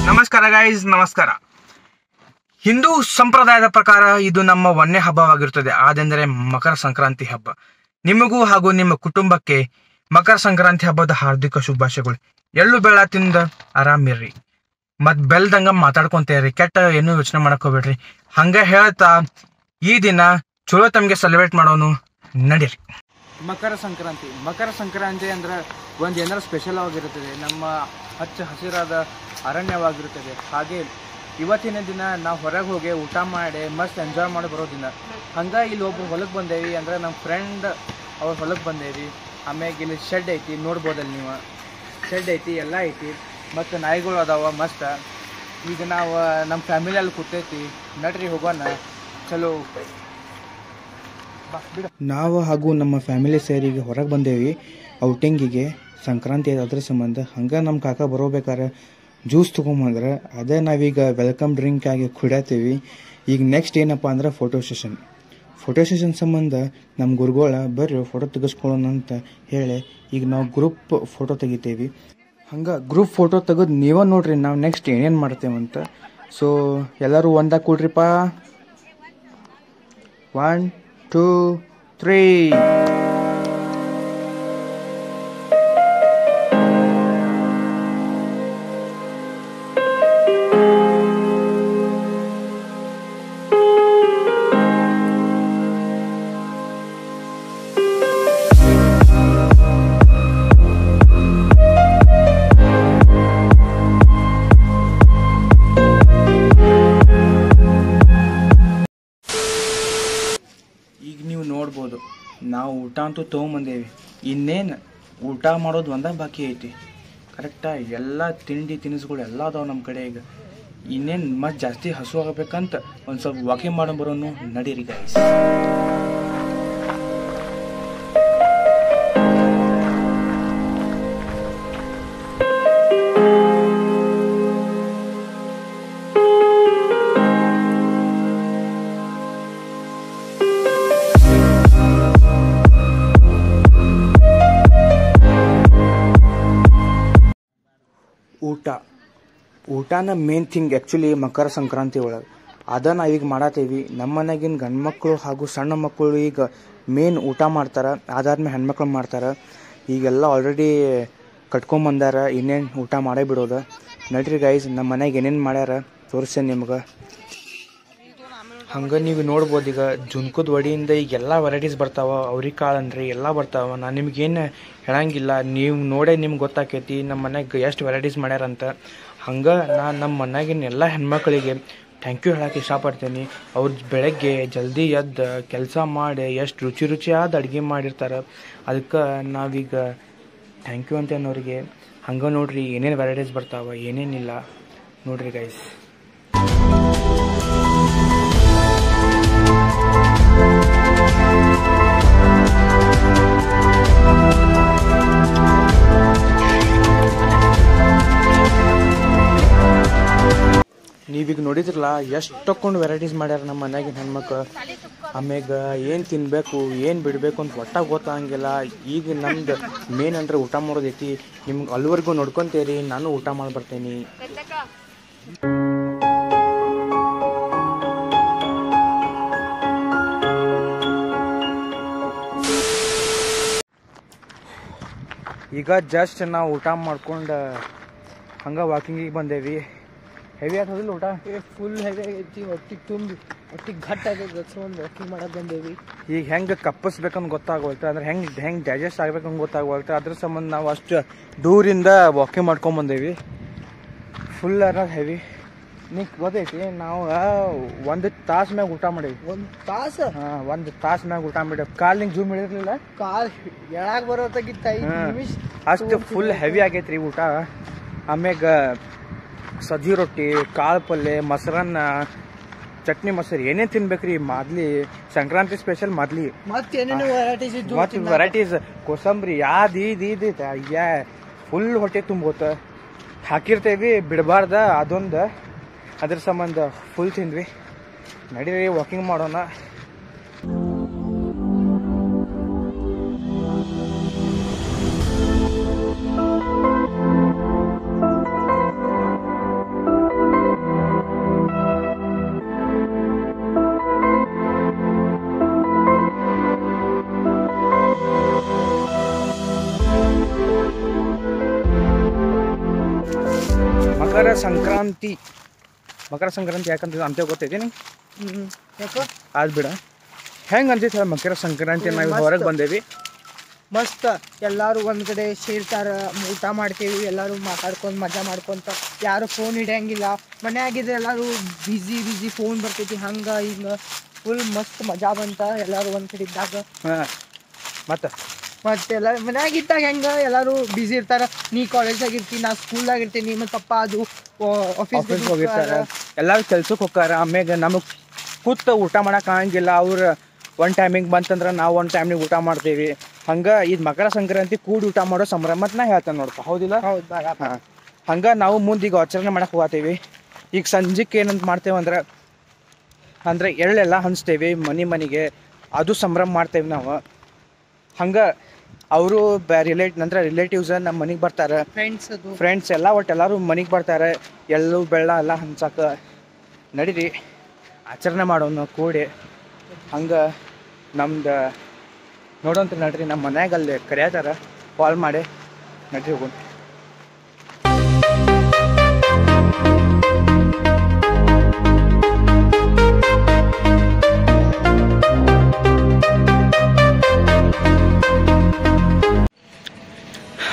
ನಮಸ್ಕಾರ ಗೈಸ್, ನಮಸ್ಕಾರ. ಹಿಂದೂ ಸಂಪ್ರದಾಯದ ಪ್ರಕಾರ ಇದು ನಮ್ಮ ಒಂದನೇ ಹಬ್ಬವಾಗಿರುತ್ತದೆ, ಅದೆಂದರೆ ಮಕರ ಸಂಕ್ರಾಂತಿ ಹಬ್ಬ. ನಿಮಗೂ ಹಾಗೂ ನಿಮ್ಮ ಕುಟುಂಬಕ್ಕೆ ಮಕರ ಸಂಕ್ರಾಂತಿ ಹಬ್ಬದ ಹಾರ್ದಿಕ ಶುಭಾಶಯಗಳು. ಎಳ್ಳು ಬೆಲ್ಲ ತಿಂದ ಆರಾಮಿರ್ರಿ, ಮತ್ ಬೆಲ್ದಂಗ ಮಾತಾಡ್ಕೊಂತೇರಿ, ಕೆಟ್ಟ ಏನು ಯೋಚನೆ ಮಾಡಕ್ ಹೋಗ್ಬೇಡ್ರಿ. ಹಂಗ ಹೇಳ್ತಾ ಈ ದಿನ ಚಲೋ ತಮ್ಗೆ ಸೆಲೆಬ್ರೇಟ್ ಮಾಡೋನು ನಡೀರಿ. ಮಕರ ಸಂಕ್ರಾಂತಿ ಅಂದ್ರೆ ಒಂದು ಏನಾರ ಸ್ಪೆಷಲ್ ಆಗಿರುತ್ತದೆ, ನಮ್ಮ ಹಚ್ಚ ಹಸಿರಾದ ಅರಣ್ಯವಾಗಿರುತ್ತದೆ. ಹಾಗೆ ಇವತ್ತಿನ ದಿನ ನಾವು ಹೊರಗೆ ಹೋಗಿ ಊಟ ಮಾಡಿ ಮಸ್ತ್ ಎಂಜಾಯ್ ಮಾಡಿ ಬರೋ ದಿನ. ಹಂಗೆ ಇಲ್ಲಿ ಒಬ್ರು ಹೊಲಕ್ಕೆ ಬಂದೇವಿ, ಅಂದ್ರೆ ನಮ್ಮ ಫ್ರೆಂಡ್ ಅವ್ರ ಹೊಲಕ್ಕೆ ಬಂದೇವಿ. ಆಮ್ಯಾಗ ಇಲ್ಲಿ ಶೆಡ್ ಐತಿ, ನೋಡ್ಬೋದಲ್ಲಿ ನೀವು, ಶೆಡ್ ಐತಿ, ಎಲ್ಲ ಐತಿ, ಮತ್ತು ನಾಯಿಗಳು ಅದಾವ ಮಸ್ತ್. ಈಗ ನಾವು ನಮ್ಮ ಫ್ಯಾಮಿಲಿಯಲ್ಲಿ ಕೂತೈತಿ, ನಡ್ರಿ ಹೋಗೋಣ, ಚಲೋ. ನಾವು ಹಾಗೂ ನಮ್ಮ ಫ್ಯಾಮಿಲಿ ಸೇರಿಗೆ ಹೊರಗೆ ಬಂದೇವಿ ಔಟಿಂಗಿಗೆ, ಸಂಕ್ರಾಂತಿ ಅದ್ರ ಸಂಬಂಧ. ಹಂಗೆ ನಮ್ಮ ಕಾಕ ಬರೋಬೇಕಾರೆ ಜ್ಯೂಸ್ ತೊಗೊಂಬಂದ್ರೆ ಅದೇ ನಾವೀಗ ವೆಲ್ಕಮ್ ಡ್ರಿಂಕ್ ಆಗಿ ಕುಡಿಯತ್ತೀವಿ. ಈಗ ನೆಕ್ಸ್ಟ್ ಏನಪ್ಪ ಅಂದ್ರೆ ಫೋಟೋ ಸೆಷನ್ ಸಂಬಂಧ ನಮ್ಮ ಗುರುಗಳ ಬರ್ರಿ ಫೋಟೋ ತೆಗೆಸ್ಕೊಳ್ಳೋಣ ಅಂತ ಹೇಳಿ ಈಗ ನಾವು ಗ್ರೂಪ್ ಫೋಟೋ ತೆಗಿತೇವಿ. ಹಂಗೆ ಗ್ರೂಪ್ ಫೋಟೋ ತೆಗೆದು ನೀವೇ ನೋಡ್ರಿ ನಾವು ನೆಕ್ಸ್ಟ್ ಏನೇನು ಮಾಡ್ತೇವಂತ. ಸೊ ಎಲ್ಲರೂ ಒಂದಾಗ ಕೊಡ್ರಿಪ್ಪ. 1 2 3. ಈಗ ನೀವು ನೋಡ್ಬೋದು, ನಾವು ಊಟ ಅಂತೂ ತೊಗೊಂಬಂದೇವಿ. ಇನ್ನೇನು ಊಟ ಮಾಡೋದು ಒಂದೇ ಬಾಕಿ ಐತಿ. ಕರೆಕ್ಟಾಗಿ ಎಲ್ಲ ತಿಂಡಿ ತಿನಿಸುಗಳು ಎಲ್ಲ ಅದಾವೆ ನಮ್ಮ ಕಡೆ. ಈಗ ಇನ್ನೇನು ಮತ್ತೆ ಜಾಸ್ತಿ ಹಸು ಆಗಬೇಕಂತ ಒಂದು ಸ್ವಲ್ಪ ವಾಕಿಂಗ್ ಮಾಡೋ ಬರೋನು ನಡೀರಿ ಗೈಸ್. ಊಟನ ಮೇನ್ ಥಿಂಗ್ ಆ್ಯಕ್ಚುಲಿ ಮಕರ ಸಂಕ್ರಾಂತಿ ಒಳಗೆ. ಅದನ್ನು ನಾವೀಗ ಮಾಡತ್ತೀವಿ. ನಮ್ಮ ಮನೆಗಿನ ಗಂಡು ಮಕ್ಕಳು ಹಾಗೂ ಸಣ್ಣ ಮಕ್ಕಳು ಈಗ ಮೇನ್ ಊಟ ಮಾಡ್ತಾರೆ, ಅದಾದ್ಮೇಲೆ ಹೆಣ್ಮಕ್ಳು ಮಾಡ್ತಾರೆ. ಈಗೆಲ್ಲ ಆಲ್ರೆಡಿ ಕಟ್ಕೊಂಬಂದಾರ, ಇನ್ನೇನು ಊಟ ಮಾಡೇ ಬಿಡೋದು. ನಡ್ರಿ ಗೈಸ್, ನಮ್ಮ ಮನೆಗೆ ಏನೇನು ಮಾಡ್ಯಾರ ತೋರಿಸ್ತೇನೆ ನಿಮ್ಗೆ. ಹಂಗೆ ನೀವು ನೋಡ್ಬೋದು, ಈಗ ಜುನ್ಕದ ವಡಿಯಿಂದ ಈಗೆಲ್ಲ ವೆರೈಟೀಸ್ ಬರ್ತಾವ. ಅವ್ರಿಗೆ ಕಾಳನ್ರಿ ಎಲ್ಲ ಬರ್ತಾವ. ನಾನು ನಿಮ್ಗೇನು ಹೇಳಂಗಿಲ್ಲ, ನೀವು ನೋಡೇ ನಿಮ್ಗೆ ಗೊತ್ತಾಕೈತಿ ನಮ್ಮ ಮನೆಗೆ ಎಷ್ಟು ವೆರೈಟೀಸ್ ಮಾಡ್ಯಾರಂತ. ಹಂಗೆ ನಾನು ನಮ್ಮ ಮನೆಯಾಗಿನ ಎಲ್ಲ ಹೆಣ್ಮಕ್ಳಿಗೆ ಥ್ಯಾಂಕ್ ಯು ಹೇಳೋಕೆ ಇಷ್ಟಪಡ್ತೀನಿ. ಅವ್ರು ಬೆಳಗ್ಗೆ ಜಲ್ದಿ ಎದ್ದು ಕೆಲಸ ಮಾಡಿ ಎಷ್ಟು ರುಚಿಯಾದ ಅಡುಗೆ ಮಾಡಿರ್ತಾರೆ. ಅದಕ್ಕೆ ನಾವೀಗ ಥ್ಯಾಂಕ್ ಯು ಅಂತೇನು ಅವ್ರಿಗೆ. ಹಂಗೆ ನೋಡ್ರಿ ಏನೇನು ವೆರೈಟೀಸ್ ಬರ್ತಾವ, ಏನೇನಿಲ್ಲ ನೋಡ್ರಿ ಗೈಸ್. ನೀವೀಗ ನೋಡಿದ್ರಲ್ಲ ಎಷ್ಟು ತಕ್ಕೊಂಡು ವೆರೈಟೀಸ್ ಮಾಡ್ಯಾರ ನಮ್ಮ ಮನ್ಯಾಗಿನ ಹೆಣ್ಮಕ್ಳು. ಆಮ್ಯಾಗ ಏನು ತಿನ್ನಬೇಕು ಏನು ಬಿಡಬೇಕು ಅಂತ ಒಟ್ಟಾಗಿ ಗೊತ್ತಾಗಂಗಿಲ್ಲ. ಈಗ ನಮ್ದು ಮೇನ್ ಅಂದ್ರೆ ಊಟ ಮಾಡೋದೈತಿ. ನಿಮ್ಗೆ ಅಲ್ಲಿವರೆಗೂ ನೋಡ್ಕೊತೀರಿ, ನಾನು ಊಟ ಮಾಡಿ ಬರ್ತೇನೆ. ಈಗ ಜಸ್ಟ್ ನಾವು ಊಟ ಮಾಡ್ಕೊಂಡು ಹಂಗೆ ವಾಕಿಂಗಿಗೆ ಬಂದೇವಿ. ಹೆವಿ ಆಗ್ತದಿಲ್ಲ ಊಟ? ಫುಲ್ ಹೆವಿ ಆಗೈತಿ, ಹೊಟ್ಟಿಗೆ ತುಂಬಿ ಹೊಟ್ಟಿಗೆ ಘಟ್ ಆಗೈತಿ. ಒಂದು ವಾಕಿಂಗ್ ಮಾಡಕ್ಕೆ ಬಂದೇವಿ. ಈಗ ಹೆಂಗೆ ಕಪ್ಪಿಸ್ಬೇಕಂತ ಗೊತ್ತಾಗೋಲ್ತು, ಅಂದ್ರೆ ಹೆಂಗೆ ಡೈಜೆಸ್ಟ್ ಆಗ್ಬೇಕಂತ ಗೊತ್ತಾಗೋಲ್ತು. ಅದ್ರ ಸಂಬಂಧ ನಾವು ಅಷ್ಟು ದೂರಿಂದ ವಾಕಿಂಗ್ ಮಾಡ್ಕೊಂಬಂದೇವಿ. ಫುಲ್ ಅನ್ನೋದು ಹೆವಿ. ನೀ ಗೊತ್ತೈತಿ, ನಾವು 1 ತಾಸು ಮ್ಯಾಗ ಊಟ ಮಾಡೀವಿ. 1 ತಾಸು? ಹಾಂ, 1 ತಾಸು ಮ್ಯಾಗ ಊಟ ಮಾಡಿ ಕಾಲು ನಿಂಗೆ ಜೂಮ್ ಹಿಡಿದಿರ್ಲಿಲ್ಲ. ಕಾಲು ಎಳಾಗ ಬರೋತ್ತಾಗಿತ್ತು 5 ನಿಮಿಷ. ಅಷ್ಟು ಫುಲ್ ಹೆವಿ ಆಗೈತ್ರಿ ಊಟ. ಆಮ್ಯಾಗ ಸಜ್ಜಿ ರೊಟ್ಟಿ, ಕಾಳು ಪಲ್ಯ, ಮೊಸರನ್ನ, ಚಟ್ನಿ ಮೊಸರು ಏನೇನು ತಿನ್ಬೇಕ್ರಿ. ಮಾದ್ಲಿ ಸಂಕ್ರಾಂತಿ ಸ್ಪೆಷಲ್ ಮಾದ್ಲಿ. ಮತ್ತೇನೇನು ವೆರೈಟೀಸ್ ಇದ್ದು, ಮತ್ತು ವೆರೈಟೀಸ್ ಕೋಸಂಬರಿ ಯಾವ್ದು ಇದು ಅಯ್ಯ ಫುಲ್ ಹೊಟ್ಟೆ ತುಂಬೋತ. ಹಾಕಿರ್ತೇವಿ ಬಿಡಬಾರ್ದ ಅದೊಂದು. ಅದ್ರ ಸಂಬಂಧ ಫುಲ್ ತಿಂದ್ವಿ. ನಡೀರಿ ವಾಕಿಂಗ್ ಮಾಡೋಣ. ಸಂಕ್ರಾಂತಿ ಮಕರ ಸಂಕ್ರಾಂತಿ ಯಾಕಂತ ಅಂತ ಗೊತ್ತೈತಿ ನಿಂಗೆ? ಯಾಕೋ ಆದ್ ಬಿಡ. ಹೆಂಗೆ ಅಂತಿತ್ತು ಮಕರ ಸಂಕ್ರಾಂತಿ ನಾವು ಹೊರಗೆ ಬಂದೇವಿ ಮಸ್ತ್ ಎಲ್ಲರೂ ಒಂದು ಕಡೆ ಸೇರ್ತಾರ, ಊಟ ಮಾಡ್ತೀವಿ, ಎಲ್ಲರೂ ಮಾತಾಡ್ಕೊಂಡು ಮಜಾ ಮಾಡ್ಕೊಂತ, ಯಾರು ಫೋನ್ ಹಿಡಿಯಂಗಿಲ್ಲ. ಮನ್ಯಾಗಿದ್ರೆ ಎಲ್ಲರೂ ಬಿಸಿ ಫೋನ್ ಬರ್ತೈತಿ, ಹಂಗೆ ಹಿಂಗೆ ಫುಲ್ ಮಸ್ತ್ ಮಜಾ ಬಂತ ಎಲ್ಲರೂ ಒಂದು ಕಡೆ ಇದ್ದಾಗ. ಹಾಂ ಮತ್ತೆಲ್ಲ ಮನ್ಯಾಗಿದ್ದಾಗ ಹೆಂಗೆ ಎಲ್ಲರೂ ಬ್ಯುಸಿ ಇರ್ತಾರೆ. ನೀ ಕಾಲೇಜಾಗ ಇರ್ತೀನಿ, ನಾ ಸ್ಕೂಲ್ದಾಗ ಇರ್ತೀನಿ, ಮತ್ತು ಪಪ್ಪ ಅದು ಆಫೀಸ್ಗೆ ಹೋಗಿರ್ತಾರೆ, ಎಲ್ಲರೂ ಕೆಲ್ಸಕ್ಕೆ ಹೋಗ್ತಾರ. ಆಮ್ಯಾಗ ನಮಗೆ ಕೂತು ಊಟ ಮಾಡಕ್ಕೆ ಆಗಂಗಿಲ್ಲ. ಅವ್ರು ಒಂದು ಟೈಮಿಗೆ ಬಂತಂದ್ರೆ ನಾವು ಒಂದು ಟೈಮಿಗೆ ಊಟ ಮಾಡ್ತೀವಿ. ಹಂಗೆ ಇದು ಮಕರ ಸಂಕ್ರಾಂತಿ ಕೂಡಿ ಊಟ ಮಾಡೋ ಸಂಭ್ರಮತ್ ನಾ ಹೇಳ್ತೇನೆ ನೋಡಪ್ಪ, ಹೌದಿಲ್ಲ? ಹೌದು. ಹಾಂ, ಹಂಗೆ ನಾವು ಮುಂದೆ ಈಗ ಆಚರಣೆ ಮಾಡಕ್ಕೆ ಹೋಗ್ತೀವಿ. ಈಗ ಸಂಜೆಗೆ ಏನಂತ ಮಾಡ್ತೇವೆ ಅಂದರೆ ಎಳ್ಳೆಲ್ಲ ಹಂಚ್ತೇವೆ ಮನೆಗೆ, ಅದು ಸಂಭ್ರಮ ಮಾಡ್ತೇವೆ ನಾವು. ಹಂಗೆ ಅವರು ನಂತರ ರಿಲೇಟಿವ್ಸ್ ನಮ್ಮ ಮನೆಗೆ ಬರ್ತಾರೆ, ಫ್ರೆಂಡ್ಸ್ ಎಲ್ಲ ಎಲ್ಲರೂ ಮನೆಗೆ ಬರ್ತಾರೆ. ಎಳ್ಳು ಬೆಲ್ಲ ಎಲ್ಲ ಹಂಚಕ್ಕೆ ನಡೀರಿ ಆಚರಣೆ ಮಾಡೋಣ ಕೂಡಿ. ಹಂಗೆ ನಮ್ದು ನೋಡೋಂತ ನಡ್ರಿ, ನಮ್ಮ ಮನ್ಯಾಗ ಅಲ್ಲಿ ಕರೆಯತ್ತಾರ, ಕಾಲ್ ಮಾಡಿ ನಡ್ರಿ ಹೋಗೋಣ.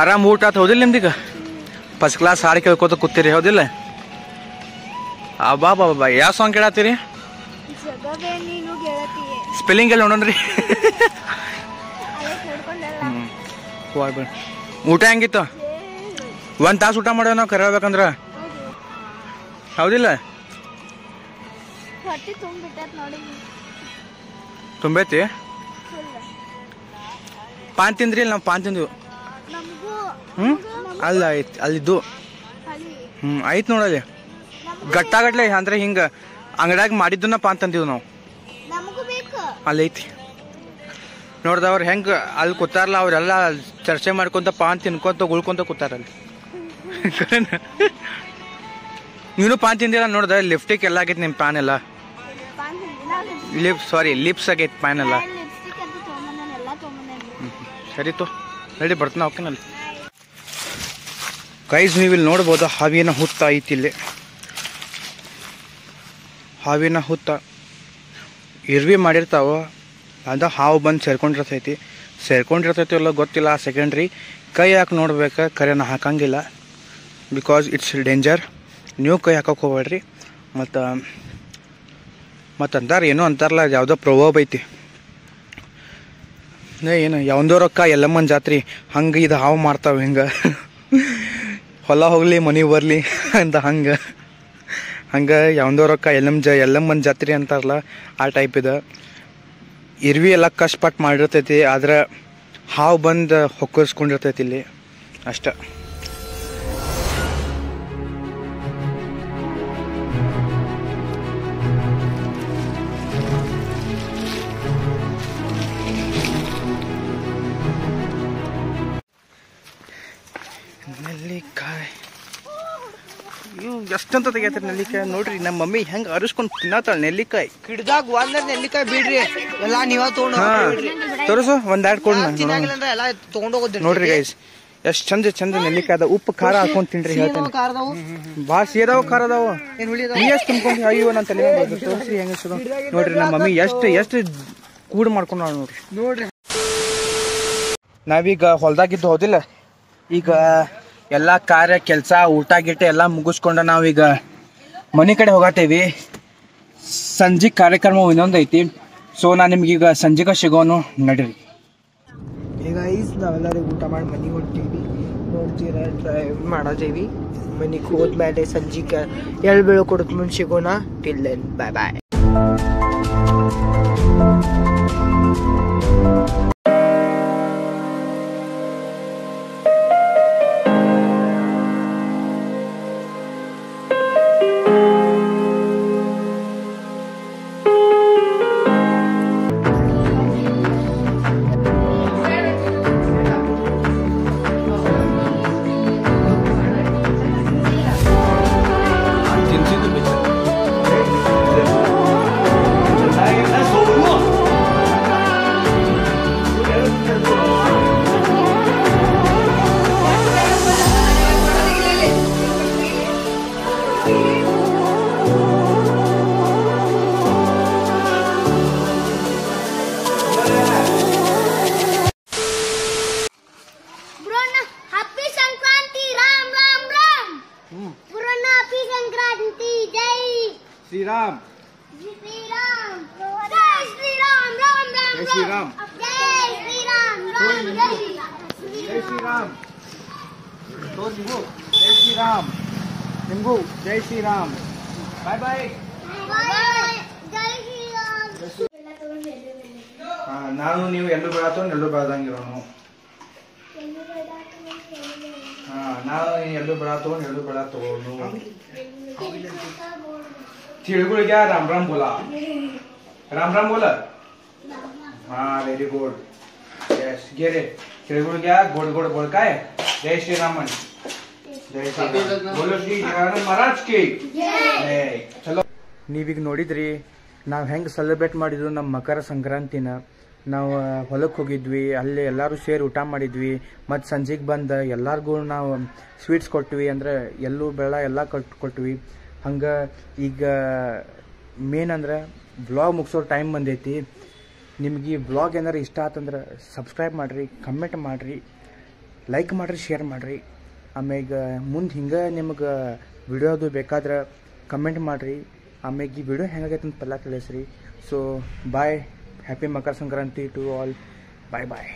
ಆರಾಮ್ ಊಟ ಆತ ಹೌದಿಲ್ಲ ನಿಮ್ದೀಗ? ಫಸ್ಟ್ ಕ್ಲಾಸ್ ಹಾಡು ಕೇಳ್ಕೊತ ಕೂತೀರಿ ಹೌದಿಲ್ಲ? ಬಾ ಯಾವ ಸಾಂಗ್ ಕೇಳತ್ತೀರಿ? ಸ್ಪೆಲ್ಲಿಂಗ್ ಎಲ್ಲ ನೋಡೋಣ್ರಿ. ಊಟ ಹೆಂಗಿತ್ತು? 1 ತಾಸು ಊಟ ಮಾಡೋ ನಾವು ಕರೆ ಹೇಳ್ಬೇಕಂದ್ರ, ಹೌದಿಲ್ಲ? ತುಂಬೈತಿ. ಪಾನ್ ತಿಂದ್ರಿ? ನಾವು ಪಾನ್ ತಿಂದ್ವಿ. ಅಲ್ಲ ಐತಿ ಅಲ್ಲಿದ್ದು. ಐತ್ ನೋಡಲ್ಲಿ ಗಟ್ಟಾಗಟ್ಲೆ, ಅಂದ್ರೆ ಹಿಂಗೆ ಅಂಗಡ್ಯಾಗ ಮಾಡಿದ್ದನ್ನ ಪಾನ್ ತಂದೀವಿ ನಾವು. ಅಲ್ಲಿ ಐತಿ ನೋಡ್ದವ್ರು ಹೆಂಗೆ ಅಲ್ಲಿ ಕೂತಾರಲ್ಲ, ಅವರೆಲ್ಲ ಚರ್ಚೆ ಮಾಡ್ಕೊಂತ ಪಾನ್ ತಿನ್ಕೊಂತ ಉಳ್ಕೊಂತ ಕೂತಾರಲ್ಲಿ. ನೀನು ಪಾನ್ ತಿಂದಿಲ್ಲ ನೋಡ್ದ? ಲಿಫ್ಟಿಗೆ ಎಲ್ಲ ಆಗೈತಿ ನಿಮ್ಮ ಪಾನ್ ಎಲ್ಲ. ಲಿಪ್ಸ್ ಆಗೈತಿ ಪಾನ್ ಎಲ್ಲ. ಸರಿತು ನಡಿ ಬರ್ತಾನ ಓಕೆನಲ್ಲಿ. ಗೈಸ್ ನೀವು ಇಲ್ಲಿ ನೋಡ್ಬೋದು, ಹಾವಿನ ಹುತ್ತ ಐತಿ ಇಲ್ಲಿ. ಹಾವಿನ ಹುತ್ತ ಇರ್ವಿ ಮಾಡಿರ್ತಾವ, ಅದು ಹಾವು ಬಂದು ಸೇರ್ಕೊಂಡಿರ್ತೈತಿ ಇಲ್ಲ ಗೊತ್ತಿಲ್ಲ. ಸೆಕೆಂಡ್ರಿ ಕೈ ಹಾಕಿ ನೋಡ್ಬೇಕು, ಕರೆನ ಹಾಕಂಗಿಲ್ಲ, ಬಿಕಾಸ್ ಇಟ್ಸ್ ಡೇಂಜರ್. ನೀವು ಕೈ ಹಾಕಕ್ಕೆ ಹೋಗ್ಬೇಡ್ರಿ. ಮತ್ತು ಅಂತಾರೆ ಏನೋ ಅಂತಾರಲ್ಲ, ಯಾವುದೋ ಪ್ರಭಾವ ಐತಿ ಏನು ಯಾವಂದೋ ರೊಕ್ಕ ಎಲ್ಲಮ್ಮನ ಜಾತ್ರೆ ಹಂಗೆ ಇದು ಹಾವು ಮಾಡ್ತಾವೆ. ಹಿಂಗೆ ಹೊಲ ಹೋಗಲಿ ಮನೆ ಬರಲಿ ಅಂತ ಹಂಗೆ ಯಾವಂದೋ ರೊಕ್ಕ ಎಲ್ಲಮ್ಮನ ಜಾತ್ರೆ ಅಂತಾರಲ್ಲ, ಆ ಟೈಪ್ ಇದೆ. ಇರ್ವಿ ಎಲ್ಲ ಕಷ್ಟಪಟ್ಟು ಮಾಡಿರ್ತೈತಿ, ಆದ್ರೆ ಹಾವು ಬಂದು ಹೊಕ್ಕರ್ಸ್ಕೊಂಡಿರ್ತೈತಿ ಇಲ್ಲಿ ಅಷ್ಟ. ನೆಲ್ಲಿಕಾಯಿ ಇವು ಎಷ್ಟಂತ ತೆಗಿತಾರೆ ನೆಲ್ಲಿಕಾಯಿ ನೋಡ್ರಿ. ನಮ್ಮ ಮಮ್ಮಿ ಹೆಂಗೆ ಅರಿಸ್ಕೊಂಡು ತಿನ್ನತ್ತಾಳ ನೆಲ್ಲಿಕಾಯಿ. ಗಿಡದಾಗ ಒಂದ್ ನೆಲ್ಲಿಕಾಯಿ ಬಿಡ್ರಿ, ಎಲ್ಲಾ ನೀವ ತೋರಿಸು ಒಂದೆರಡು ಕೊಡ್ ತಗೊಂಡೋಗೋದ್ರಿ. ನೋಡ್ರಿ ಗೈಸ್ ಎಷ್ಟು ಚಂದ ನೆಲ್ಲಿಕಾಯಿ ಅದ. ಉಪ್ಪು ಖಾರ ಹಾಕೊಂಡ್ ತಿನ್ರಿ ಹೇಳ್ತೇನೆ. ಭಾಳ ಸೇದಾವ ಖಾರ ಅದಾವ. ನೀ ಎಷ್ಟು ತುಂಬ್ಕೊಂಡು ಅಯ್ಯೋ ನನ್ನ ತಲೆ ತೋರಿಸ್ರಿ ಹೆಂಗ ನೋಡ್ರಿ. ನಮ್ಮ ಮಮ್ಮಿ ಎಷ್ಟು ಕೂಡ್ ಮಾಡ್ಕೊಂಡ್ ನೋಡ್ರಿ. ನಾವೀಗ ಹೊಲ್ದಾಗಿದ್ದು ಹೌದಿಲ್ಲ, ಈಗ ಎಲ್ಲ ಕಾರ್ಯ ಕೆಲಸ ಊಟ ಗೀಟ ಎಲ್ಲ ಮುಗಿಸ್ಕೊಂಡು ನಾವೀಗ ಮನೆ ಕಡೆ ಹೋಗತ್ತೇವಿ. ಸಂಜೆ ಕಾರ್ಯಕ್ರಮ ಇನ್ನೊಂದು ಐತಿ. ಸೊ ನಾನು ನಿಮ್ಗೀಗ ಸಂಜೆಗೆ ಸಿಗೋನು ನಡೀರಿ. ಈಗ ನಾವೆಲ್ಲರೂ ಊಟ ಮಾಡಿ ಮನೆಗೆ ಹೊಂಟೀವಿ. ನೋಡ್ತೀರ ಡ್ರೈವ್ ಮಾಡದೇವಿ. ಮನೆಗೆ ಹೋದ್ಮೇಲೆ ಸಂಜೆಗೆ ಎಳ್ಳು ಕೊಡೋದು ಮುಂದೆ ಸಿಗೋಣ. Till then bye. ಶ್ರೀರಾಮ್ ಜೈ ಶ್ರೀರಾಮ್ ತೋರ್ ನೀವು ಜೈ ಶ್ರೀರಾಮ್ ನಿಮಗೂ ಜೈ ಶ್ರೀರಾಮ್ ಬಾಯ್ ಬಾಯ್ ನಾನು ನೀವು ಎಲ್ಲೂ ಬೆಳತೋ ಎಲ್ಲೂ ಬೆಳೆದಂಗಿರೋನು ನಾನು ಎಲ್ಲೂ ಬೆಳತೋ ಎಲ್ಲೂ ಬೆಳತೋನು तिळगुळ राम राम बोला राम राम बोला हाँ वेरी गुड यस घे रे तिळगुळ घ्या गोड गोड बोल काय जय श्रीरामन जय श्रीराम बोलो श्री जगन्नाथ महाराज की जय चलो ನೀವೀಗ ನೋಡಿದ್ರಿ ನಾವು ಹೆಂಗೆ ಸೆಲೆಬ್ರೇಟ್ ಮಾಡಿದ್ವು ನಮ್ಮ ಮಕರ ಸಂಕ್ರಾಂತಿನ ನಾವು ಹೊಲಕ್ಕೆ ಹೋಗಿದ್ವಿ ಅಲ್ಲಿ ಎಲ್ಲರೂ ಸೇರಿ ಊಟ ಮಾಡಿದ್ವಿ ಮತ್ತು ಸಂಜೆಗೆ ಬಂದು ಎಲ್ಲರಿಗೂ ನಾವು ಸ್ವೀಟ್ಸ್ ಕೊಟ್ವಿ ಅಂದ್ರೆ ಎಲ್ಲೂ ಬೆಳ ಎಲ್ಲ ಕೊಟ್ವಿ ಹಂಗೆ ಈಗ ಮೇನ್ ಅಂದ್ರೆ ವ್ಲಾಗ್ ಮುಗಿಸೋ ಟೈಮ್ ಬಂದೈತಿ ನಿಮ್ಗೆ ಈ ವ್ಲಾಗ್ ಏನಾರು ಇಷ್ಟ ಆತಂದ್ರೆ ಸಬ್ಸ್ಕ್ರೈಬ್ ಮಾಡಿರಿ ಕಮೆಂಟ್ ಮಾಡಿರಿ ಲೈಕ್ ಮಾಡಿರಿ ಶೇರ್ ಮಾಡಿರಿ ಆಮ್ಯಾಗ ಮುಂದೆ ಹಿಂಗೆ ನಿಮ್ಗೆ ವಿಡಿಯೋದು ಬೇಕಾದ್ರೆ ಕಮೆಂಟ್ ಮಾಡಿರಿ ಆಮ್ಯಾಗ ಈ ವಿಡಿಯೋ ಹೆಂಗಾಗೈತೆ ಅಂತ ಪಲ್ಲ ತಿಳಿಸ್ರಿ so bye happy Makar Sankranti to all bye bye